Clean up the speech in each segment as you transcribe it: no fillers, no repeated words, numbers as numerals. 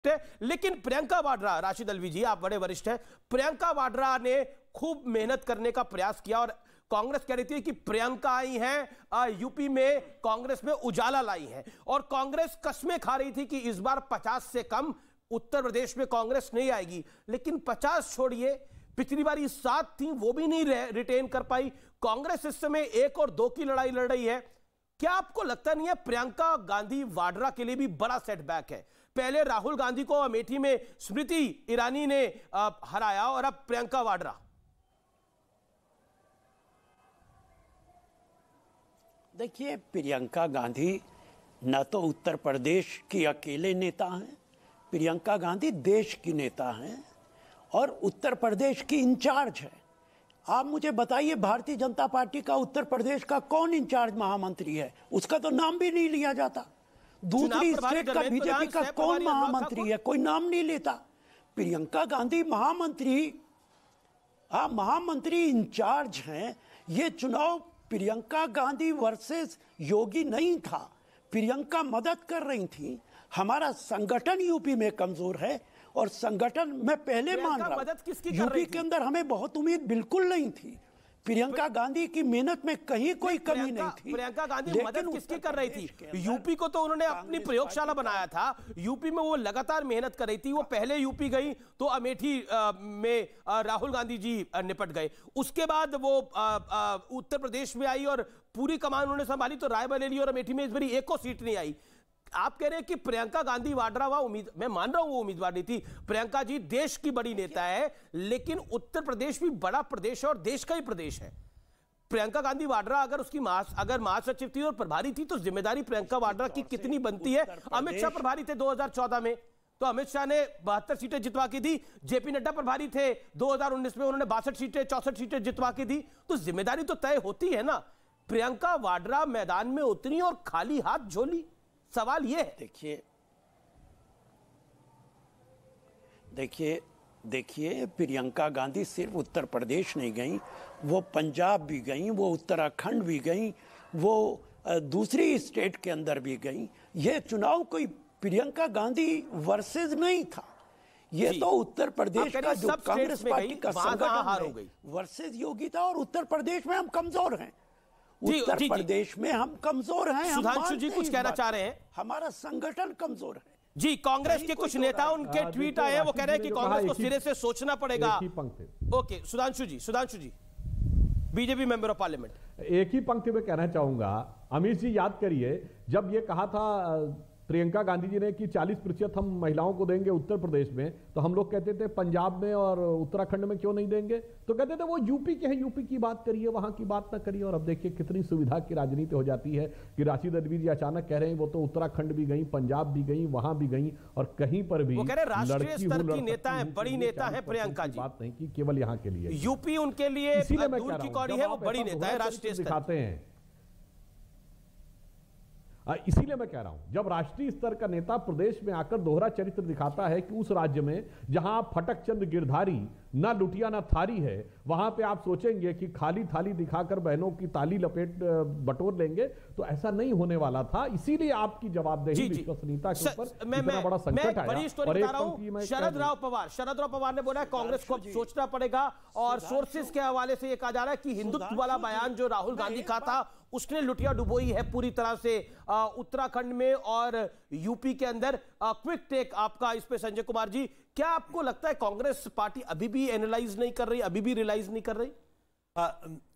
लेकिन प्रियंका वाड्रा, राशिद अल्वी जी आप बड़े वरिष्ठ हैं, प्रियंका वाड्रा ने खूब मेहनत करने का प्रयास किया और कांग्रेस कह रही थी कि प्रियंका आई हैं यूपी में कांग्रेस में उजाला लाई है और कांग्रेस कसमें खा रही थी कि इस बार 50 से कम उत्तर प्रदेश में कांग्रेस नहीं आएगी। लेकिन 50 छोड़िए, पिछली बार 7 थी वो भी नहीं रिटेन कर पाई। कांग्रेस इस समय 1 और 2 की लड़ाई लड़ रही है। क्या आपको लगता नहीं है प्रियंका गांधी वाड्रा के लिए भी बड़ा सेटबैक है? पहले राहुल गांधी को अमेठी में स्मृति ईरानी ने हराया और अब प्रियंका वाड्रा। देखिए, प्रियंका गांधी न तो उत्तर प्रदेश की अकेले नेता हैं, प्रियंका गांधी देश की नेता हैं और उत्तर प्रदेश की इंचार्ज है। आप मुझे बताइए, भारतीय जनता पार्टी का उत्तर प्रदेश का कौन इंचार्ज महामंत्री है? उसका तो नाम भी नहीं लिया जाता। दूसरी स्टेट का बीजेपी का कौन महामंत्री है? कोई नाम नहीं लेता। प्रियंका गांधी महामंत्री इंचार्ज हैं। ये चुनाव प्रियंका गांधी वर्सेस योगी नहीं था, प्रियंका मदद कर रही थी। हमारा संगठन यूपी में कमजोर है और संगठन मैं पहले मान रहा हूं, यूपी के अंदर हमें बहुत उम्मीद बिल्कुल नहीं थी। प्रियंका गांधी की मेहनत में कहीं कोई कमी नहीं थी। प्रियंका गांधी मदद किसकी कर रही थी? यूपी को तो उन्होंने अपनी प्रयोगशाला बनाया था, यूपी में वो लगातार मेहनत कर रही थी। वो पहले यूपी गई तो अमेठी में राहुल गांधी जी निपट गए, उसके बाद वो उत्तर प्रदेश में आई और पूरी कमान उन्होंने संभाली तो रायबरेली और अमेठी में इस बारी एक को सीट नहीं आई। आप कह रहे हैं कि प्रियंका गांधी वाड्रा मैं मान रहा हूं वो उम्मीदवार नहीं थी। प्रियंका जी देश की बड़ी नेता है, लेकिन उत्तर प्रदेश भी बड़ा प्रदेश है और देश का ही प्रदेश है। प्रियंका गांधी वाड्रा अगर महासचिव थी और प्रभारी थी तो जिम्मेदारी प्रियंका वाड्रा की कितनी बनती है? अमित शाह प्रभारी थे 2014 में तो अमित शाह ने 72 सीटें जितवा के दी। जेपी नड्डा प्रभारी थे 2019 में, उन्होंने 62 सीटें 64 सीटें जितवा के दी। तो जिम्मेदारी तो तय होती है ना। प्रियंका वाड्रा मैदान में उतरी और खाली हाथ झोली। सवाल यह है, देखिए प्रियंका गांधी सिर्फ उत्तर प्रदेश नहीं गई, वो पंजाब भी गई, वो उत्तराखंड भी गई, वो दूसरी स्टेट के अंदर भी गई। ये चुनाव कोई प्रियंका गांधी वर्सेस नहीं था, ये तो उत्तर प्रदेश का जो कांग्रेस पार्टी का संगठन वर्सेस योगी था। और उत्तर प्रदेश में हम कमजोर हैं, उत्तर प्रदेश में हम कमजोर हैं। सुधांशु जी कुछ कहना चाह रहे हैं? हमारा संगठन कमजोर है जी। कांग्रेस के कुछ नेता, उनके ट्वीट आए हैं, वो कह रहे हैं कि कांग्रेस को सिरे से सोचना पड़ेगा। Okay, Sudhanshu ji BJP member of parliament. एक ही पंक्ति में कहना चाहूंगा, अमित जी याद करिए जब ये कहा था प्रियंका गांधी जी ने कि 40% हम महिलाओं को देंगे उत्तर प्रदेश में, तो हम लोग कहते थे पंजाब में और उत्तराखंड में क्यों नहीं देंगे? तो कहते थे वो यूपी के हैं, यूपी की बात करिए, वहां की बात ना करिए। और अब देखिए कितनी सुविधा की राजनीति हो जाती है कि राशिद अल्वी जी अचानक कह रहे हैं वो तो उत्तराखंड भी गई, पंजाब भी गई, वहां भी गई और कहीं पर भी राष्ट्रीय स्तर की नेता है, बड़ी नेता है प्रियंका जी। बात नहीं की केवल यहाँ के लिए, यूपी उनके लिए दूर की कौड़ी है, वो बड़ी नेता है, राष्ट्रीय स्तर दिखाते हैं। इसीलिए मैं कह रहा हूं, जब राष्ट्रीय स्तर का नेता प्रदेश में आकर दोहरा चरित्र दिखाता है कि उस राज्य में जहां फटक चंद गिरधारी ना लुटिया ना थारी है, वहां पे आप सोचेंगे कि खाली थाली दिखाकर बहनों की ताली लपेट बटोर लेंगे, तो ऐसा नहीं होने वाला था। इसीलिए आपकी जवाबदेही विश्वसनीयता के ऊपर इतना बड़ा संकट आया। शरद राव पवार ने बोला कांग्रेस को सोचना पड़ेगा और सोर्सेज के हवाले से यह कहा जा रहा है कि हिंदुत्व वाला बयान जो राहुल गांधी का था उसने लुटिया डुबोई है पूरी तरह से उत्तराखंड में और यूपी के अंदर। क्विक टेक आपका इस पे संजय कुमार जी, क्या आपको लगता है कांग्रेस पार्टी अभी भी एनालाइज नहीं कर रही, अभी भी रियलाइज नहीं कर रही?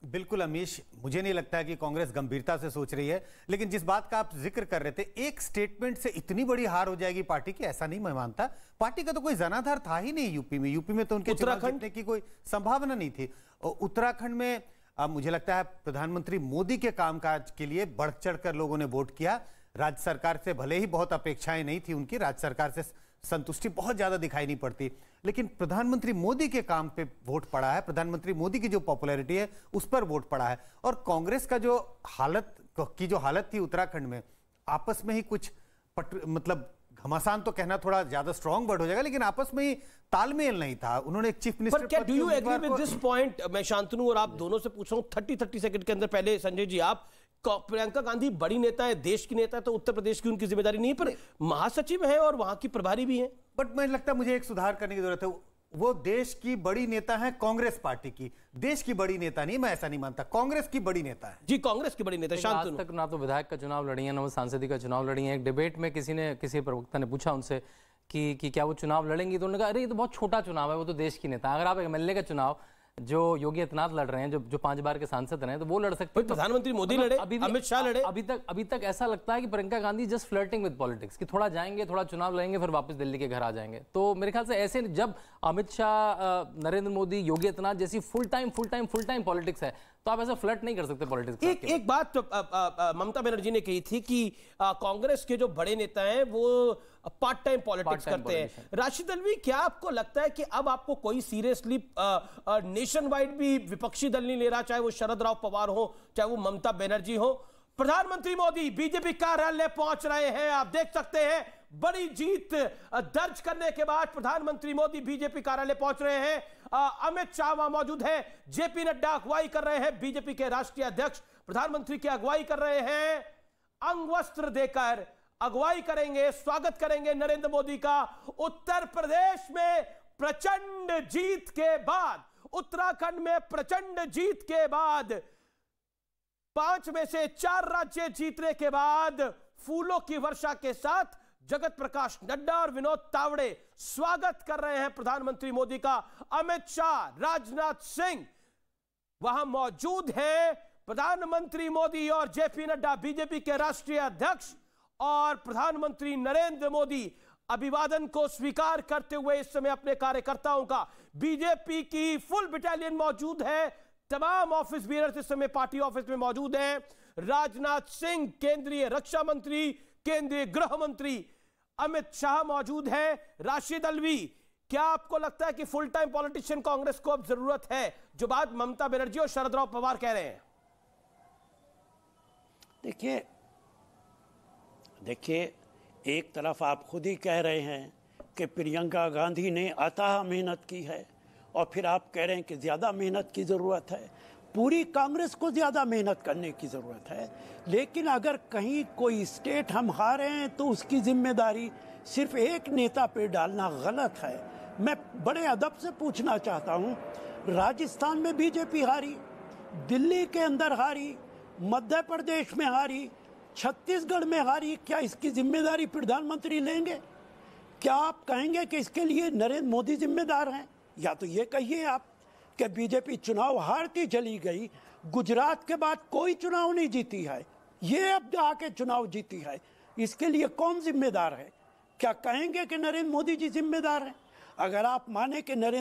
बिल्कुल अमीश, मुझे नहीं लगता है कि कांग्रेस गंभीरता से सोच रही है, लेकिन जिस बात का आप जिक्र कर रहे थे, एक स्टेटमेंट से इतनी बड़ी हार हो जाएगी पार्टी की, ऐसा नहीं मैं मानता। पार्टी का तो कोई जनाधार था ही नहीं यूपी में तो उनके चुनाव जीतने की कोई संभावना नहीं थी। उत्तराखंड में मुझे लगता है प्रधानमंत्री मोदी के कामकाज के लिए बढ़ चढ़कर लोगों ने वोट किया। राज्य सरकार से भले ही बहुत अपेक्षाएं नहीं थी उनकी, राज्य सरकार से संतुष्टि बहुत ज्यादा दिखाई नहीं पड़ती, लेकिन प्रधानमंत्री मोदी के काम पे वोट पड़ा है, प्रधानमंत्री मोदी की जो पॉपुलैरिटी है उस पर वोट पड़ा है। और कांग्रेस का जो हालत थी उत्तराखंड में, आपस में ही कुछ मतलब घमासान तो कहना थोड़ा ज्यादा स्ट्रॉन्ग वर्ड हो जाएगा, लेकिन आपस में ही तालमेल नहीं था। उन्होंने एक चीफ मिनिस्टर, क्या do you agree with this point? मैं शांतनु और आप दोनों से पूछ रहा हूं 30 सेकंड के अंदर। पहले संजय जी, आप प्रियंका गांधी बड़ी नेता है, देश की नेता है, तो उत्तर प्रदेश की उनकी जिम्मेदारी नहीं, पर महासचिव है और वहां की प्रभारी भी है। बट मुझे लगता है मुझे एक सुधार करने की जरूरत है। वो देश की बड़ी नेता है कांग्रेस पार्टी की, देश की बड़ी नेता नहीं, मैं ऐसा नहीं मानता, कांग्रेस की बड़ी नेता है। जी, कांग्रेस की बड़ी नेता। आज तक ना तो विधायक का चुनाव लड़ी है, ना वो सांसदी का चुनाव लड़ी है। एक डिबेट में किसी प्रवक्ता ने पूछा उनसे कि क्या वो चुनाव लड़ेंगी, तो उन्होंने कहा अरे ये तो बहुत छोटा चुनाव है, वो तो देश की नेता। अगर आप एमएलए का चुनाव जो योगी आदित्यनाथ लड़ रहे हैं, जो 5 बार के सांसद रहे हैं, तो वो लड़ सकते हैं। प्रधानमंत्री मोदी लड़े, अमित शाह लड़े। अभी तक ऐसा लगता है कि Priyanka Gandhi just flirting with politics, कि थोड़ा जाएंगे, थोड़ा चुनाव लड़ेंगे, फिर वापस दिल्ली के घर आ जाएंगे। तो मेरे ख्याल से ऐसे जब अमित शाह, नरेंद्र मोदी, योगी आदित्यनाथ जैसी फुल टाइम पॉलिटिक्स है, तो आप ऐसा फ्लर्ट नहीं कर सकते पॉलिटिक्स। एक बात तो ममता बनर्जी ने कही थी कि कांग्रेस के जो बड़े नेता हैं वो पार्ट टाइम पॉलिटिक्स करते हैं। राशिद अल्वी, क्या आपको लगता है कि अब आपको कोई सीरियसली नेशन वाइड भी विपक्षी दल नहीं ले रहा, चाहे वो शरद राव पवार हो, चाहे वो ममता बनर्जी हो? प्रधानमंत्री मोदी बीजेपी कार्यालय पहुंच रहे हैं, आप देख सकते हैं। बड़ी जीत दर्ज करने के बाद प्रधानमंत्री मोदी बीजेपी कार्यालय पहुंच रहे हैं। अमित शाह वहां मौजूद है, जेपी नड्डा अगुवाई कर रहे हैं, बीजेपी के राष्ट्रीय अध्यक्ष प्रधानमंत्री की अगुवाई कर रहे हैं। अंग वस्त्र देकर अगुवाई करेंगे, स्वागत करेंगे नरेंद्र मोदी का। उत्तर प्रदेश में प्रचंड जीत के बाद, उत्तराखंड में प्रचंड जीत के बाद, 5 में से 4 राज्य जीतने के बाद फूलों की वर्षा के साथ जगत प्रकाश नड्डा और विनोद तावड़े स्वागत कर रहे हैं प्रधानमंत्री मोदी का। अमित शाह, राजनाथ सिंह वहां मौजूद हैं। प्रधानमंत्री मोदी और जेपी नड्डा, बीजेपी के राष्ट्रीय अध्यक्ष, और प्रधानमंत्री नरेंद्र मोदी अभिवादन को स्वीकार करते हुए इस समय अपने कार्यकर्ताओं का, बीजेपी की फुल बटालियन मौजूद है। तमाम ऑफिस बीयर्स इस समय पार्टी ऑफिस में मौजूद हैं। राजनाथ सिंह, केंद्रीय रक्षा मंत्री, केंद्रीय गृह मंत्री, अमित शाह मौजूद है। राशिद अल्वी, क्या आपको लगता है कि फुल टाइम पॉलिटिशियन कांग्रेस को अब जरूरत है, जो बात ममता बनर्जी और शरद राव पवार कह रहे हैं? देखिए, एक तरफ आप खुद ही कह रहे हैं कि प्रियंका गांधी ने अथाह मेहनत की है, और फिर आप कह रहे हैं कि ज़्यादा मेहनत की ज़रूरत है। पूरी कांग्रेस को ज़्यादा मेहनत करने की ज़रूरत है, लेकिन अगर कहीं कोई स्टेट हम हारे हैं तो उसकी जिम्मेदारी सिर्फ एक नेता पे डालना गलत है। मैं बड़े अदब से पूछना चाहता हूँ, राजस्थान में बीजेपी हारी, दिल्ली के अंदर हारी, मध्य प्रदेश में हारी, छत्तीसगढ़ में हारी, क्या इसकी जिम्मेदारी प्रधानमंत्री लेंगे? क्या आप कहेंगे कि इसके लिए नरेंद्र मोदी जिम्मेदार हैं? या तो ये कहिए आप कि बीजेपी चुनाव हारती चली गई, गुजरात के बाद कोई चुनाव नहीं जीती है, ये अब आके चुनाव जीती है, इसके लिए कौन जिम्मेदार है? क्या कहेंगे कि नरेंद्र मोदी जी जिम्मेदार हैं? अगर आप माने कि नरेंद्र